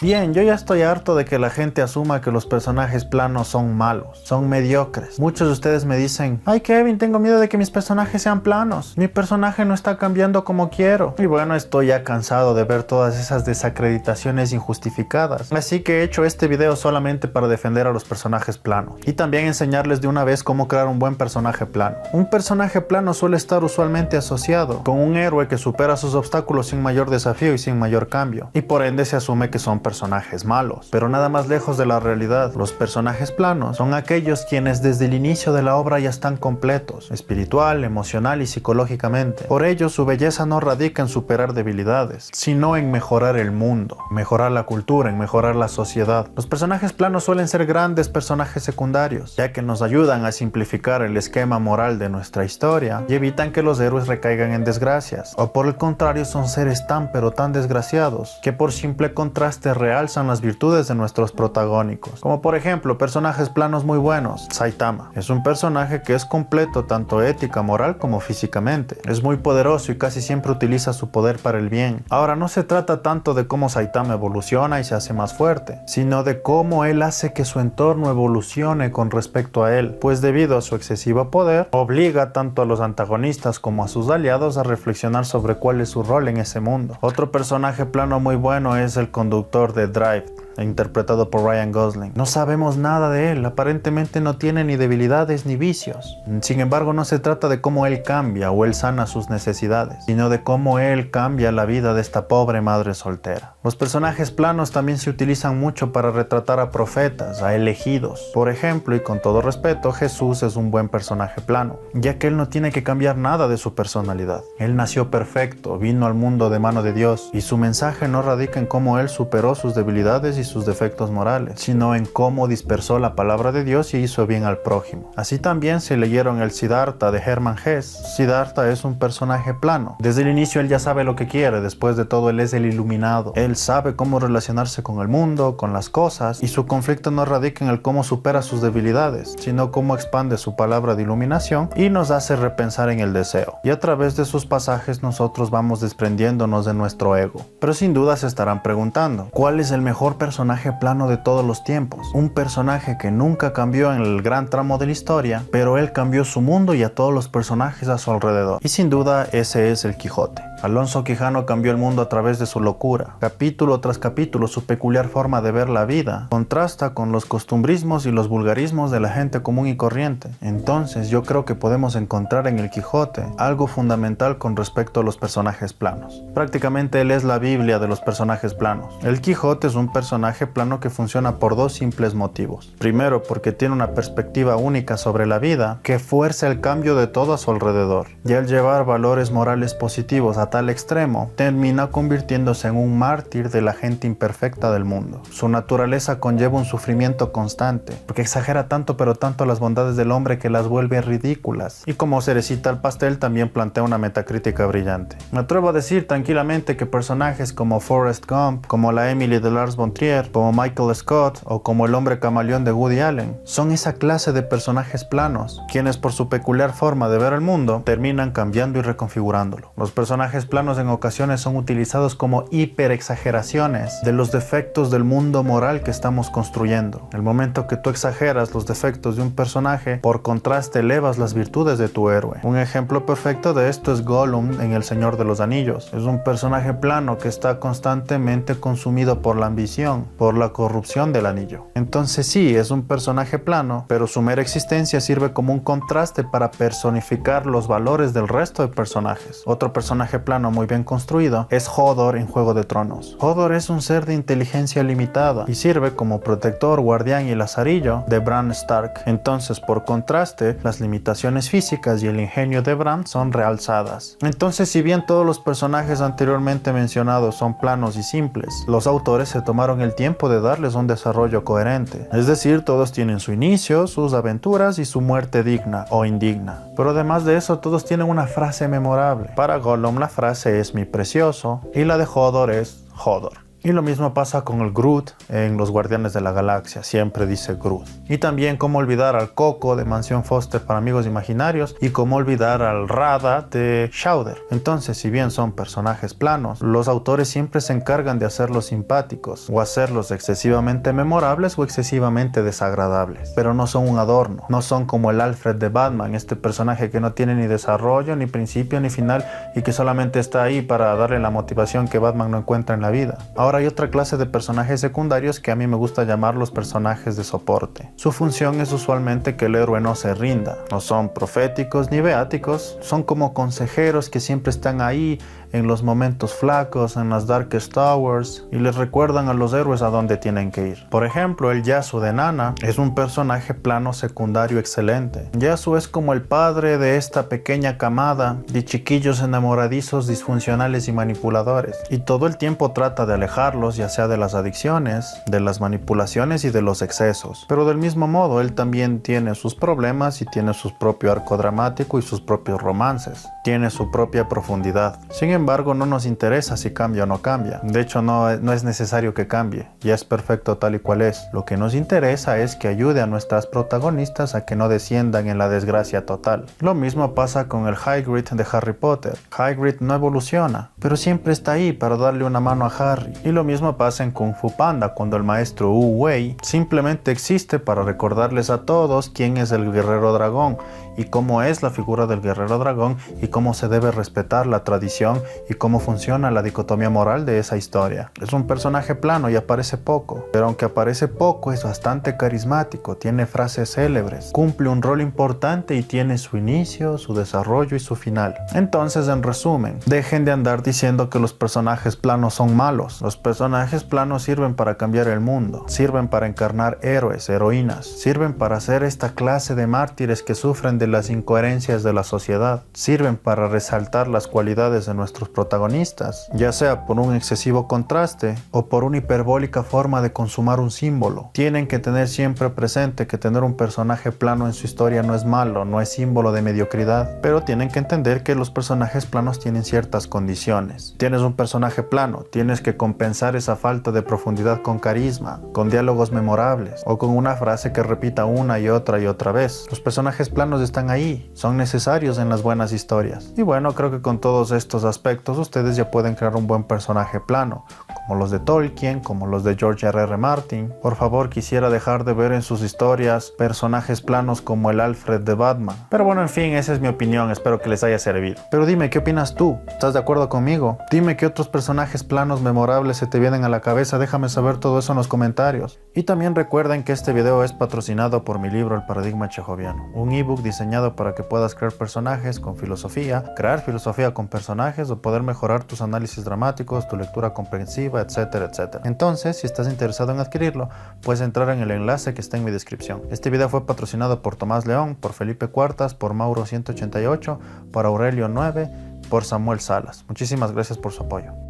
Bien, yo ya estoy harto de que la gente asuma que los personajes planos son malos, son mediocres. Muchos de ustedes me dicen, ay Kevin, tengo miedo de que mis personajes sean planos. Mi personaje no está cambiando como quiero. Y bueno, estoy ya cansado de ver todas esas desacreditaciones injustificadas. Así que he hecho este video solamente para defender a los personajes planos. Y también enseñarles de una vez cómo crear un buen personaje plano. Un personaje plano suele estar usualmente asociado con un héroe que supera sus obstáculos sin mayor desafío y sin mayor cambio. Y por ende se asume que son personajes malos, pero nada más lejos de la realidad. Los personajes planos son aquellos quienes desde el inicio de la obra ya están completos, espiritual, emocional y psicológicamente. Por ello, su belleza no radica en superar debilidades, sino en mejorar el mundo, mejorar la cultura, en mejorar la sociedad. Los personajes planos suelen ser grandes personajes secundarios, ya que nos ayudan a simplificar el esquema moral de nuestra historia y evitan que los héroes recaigan en desgracias, o por el contrario son seres tan pero tan desgraciados que por simple contraste realzan las virtudes de nuestros protagónicos, como por ejemplo personajes planos muy buenos. Saitama es un personaje que es completo tanto ética, moral como físicamente. Es muy poderoso y casi siempre utiliza su poder para el bien. Ahora, no se trata tanto de cómo Saitama evoluciona y se hace más fuerte, sino de cómo él hace que su entorno evolucione con respecto a él, pues debido a su excesivo poder, obliga tanto a los antagonistas como a sus aliados a reflexionar sobre cuál es su rol en ese mundo. Otro personaje plano muy bueno es el conductor de Drive, interpretado por Ryan Gosling. No sabemos nada de él, aparentemente no tiene ni debilidades ni vicios. Sin embargo, no se trata de cómo él cambia o él sana sus necesidades, sino de cómo él cambia la vida de esta pobre madre soltera. Los personajes planos también se utilizan mucho para retratar a profetas, a elegidos. Por ejemplo, y con todo respeto, Jesús es un buen personaje plano, ya que él no tiene que cambiar nada de su personalidad. Él nació perfecto, vino al mundo de mano de Dios, y su mensaje no radica en cómo él superó sus debilidades y sus defectos morales, sino en cómo dispersó la palabra de Dios y hizo bien al prójimo. Así también se leyeron el Siddhartha de Hermann Hesse. Siddhartha es un personaje plano. Desde el inicio él ya sabe lo que quiere, después de todo él es el iluminado. Él sabe cómo relacionarse con el mundo, con las cosas, y su conflicto no radica en el cómo supera sus debilidades, sino cómo expande su palabra de iluminación y nos hace repensar en el deseo. Y a través de sus pasajes nosotros vamos desprendiéndonos de nuestro ego. Pero sin duda se estarán preguntando, ¿cuál es el mejor personaje plano de todos los tiempos? Un personaje que nunca cambió en el gran tramo de la historia, pero él cambió su mundo y a todos los personajes a su alrededor. Y sin duda ese es el Quijote. Alonso Quijano cambió el mundo a través de su locura. Capítulo tras capítulo, su peculiar forma de ver la vida contrasta con los costumbrismos y los vulgarismos de la gente común y corriente. Entonces yo creo que podemos encontrar en el Quijote algo fundamental con respecto a los personajes planos. Prácticamente él es la Biblia de los personajes planos. El Quijote es un personaje plano que funciona por dos simples motivos. Primero, porque tiene una perspectiva única sobre la vida que fuerza el cambio de todo a su alrededor. Y al llevar valores morales positivos a tal extremo, termina convirtiéndose en un mártir de la gente imperfecta del mundo. Su naturaleza conlleva un sufrimiento constante, porque exagera tanto pero tanto las bondades del hombre que las vuelve ridículas. Y como cerecita al pastel, también plantea una metacrítica brillante. Me atrevo a decir tranquilamente que personajes como Forrest Gump, como la Emily de Lars von Trier, como Michael Scott o como el hombre camaleón de Woody Allen, son esa clase de personajes planos, quienes por su peculiar forma de ver el mundo, terminan cambiando y reconfigurándolo. Los personajes planos en ocasiones son utilizados como hiperexageraciones de los defectos del mundo moral que estamos construyendo. El momento que tú exageras los defectos de un personaje, por contraste elevas las virtudes de tu héroe. Un ejemplo perfecto de esto es Gollum en El Señor de los Anillos. Es un personaje plano que está constantemente consumido por la ambición, por la corrupción del anillo. Entonces sí, es un personaje plano, pero su mera existencia sirve como un contraste para personificar los valores del resto de personajes. Otro personaje plano muy bien construido es Hodor en Juego de Tronos. Hodor es un ser de inteligencia limitada y sirve como protector, guardián y lazarillo de Bran Stark. Entonces, por contraste, las limitaciones físicas y el ingenio de Bran son realzadas. Entonces, si bien todos los personajes anteriormente mencionados son planos y simples, los autores se tomaron el tiempo de darles un desarrollo coherente. Es decir, todos tienen su inicio, sus aventuras y su muerte digna o indigna. Pero además de eso, todos tienen una frase memorable. Para Gollum la frase es mi precioso y la de Hodor es Hodor. Y lo mismo pasa con el Groot en Los Guardianes de la Galaxia, siempre dice Groot. Y también cómo olvidar al Coco de Mansión Foster para Amigos Imaginarios y cómo olvidar al Rada de Chowder. Entonces, si bien son personajes planos, los autores siempre se encargan de hacerlos simpáticos o hacerlos excesivamente memorables o excesivamente desagradables. Pero no son un adorno, no son como el Alfred de Batman, este personaje que no tiene ni desarrollo, ni principio, ni final y que solamente está ahí para darle la motivación que Batman no encuentra en la vida. Ahora hay otra clase de personajes secundarios que a mí me gusta llamar los personajes de soporte. Su función es usualmente que el héroe no se rinda. No son proféticos ni beáticos, son como consejeros que siempre están ahí en los momentos flacos, en las Darkest Towers, y les recuerdan a los héroes a dónde tienen que ir. Por ejemplo, el Yasu de Nana es un personaje plano secundario excelente. Yasu es como el padre de esta pequeña camada de chiquillos enamoradizos, disfuncionales y manipuladores, y todo el tiempo trata de alejarlos, ya sea de las adicciones, de las manipulaciones y de los excesos. Pero del mismo modo, él también tiene sus problemas y tiene su propio arco dramático y sus propios romances. Tiene su propia profundidad. Sin embargo, no nos interesa si cambia o no cambia. De hecho, no es necesario que cambie. Ya es perfecto tal y cual es. Lo que nos interesa es que ayude a nuestras protagonistas a que no desciendan en la desgracia total. Lo mismo pasa con el Hagrid de Harry Potter. Hagrid no evoluciona, pero siempre está ahí para darle una mano a Harry. Y lo mismo pasa en Kung Fu Panda, cuando el maestro Wu Wei simplemente existe para recordarles a todos quién es el guerrero dragón y cómo es la figura del guerrero dragón y cómo se debe respetar la tradición y cómo funciona la dicotomía moral de esa historia. Es un personaje plano y aparece poco, pero aunque aparece poco es bastante carismático, tiene frases célebres, cumple un rol importante y tiene su inicio, su desarrollo y su final. Entonces, en resumen, dejen de andar diciendo que los personajes planos son malos. Los personajes planos sirven para cambiar el mundo, sirven para encarnar héroes, heroínas, sirven para ser esta clase de mártires que sufren de las incoherencias de la sociedad, sirven para resaltar las cualidades de nuestros protagonistas, ya sea por un excesivo contraste o por una hiperbólica forma de consumar un símbolo. Tienen que tener siempre presente que tener un personaje plano en su historia no es malo, no es símbolo de mediocridad, pero tienen que entender que los personajes planos tienen ciertas condiciones. Tienes un personaje plano, tienes que compensar esa falta de profundidad con carisma, con diálogos memorables o con una frase que repita una y otra vez. Los personajes planos están ahí, son necesarios en las buenas historias. Y bueno, creo que con todos estos aspectos ustedes ya pueden crear un buen personaje plano, como los de Tolkien, como los de George R.R. Martin. Por favor, quisiera dejar de ver en sus historias personajes planos como el Alfred de Batman. Pero bueno, en fin, esa es mi opinión, espero que les haya servido. Pero dime, ¿qué opinas tú? ¿Estás de acuerdo conmigo? Dime qué otros personajes planos memorables se te vienen a la cabeza, déjame saber todo eso en los comentarios. Y también recuerden que este video es patrocinado por mi libro El Paradigma Chejoviano, un ebook diseñado para que puedas crear personajes con filosofía, crear filosofía con personajes o poder mejorar tus análisis dramáticos, tu lectura comprensiva, etcétera, etcétera. Entonces, si estás interesado en adquirirlo, puedes entrar en el enlace que está en mi descripción. Este video fue patrocinado por Tomás León, por Felipe Cuartas, por Mauro 188, por Aurelio 9, por Samuel Salas. Muchísimas gracias por su apoyo.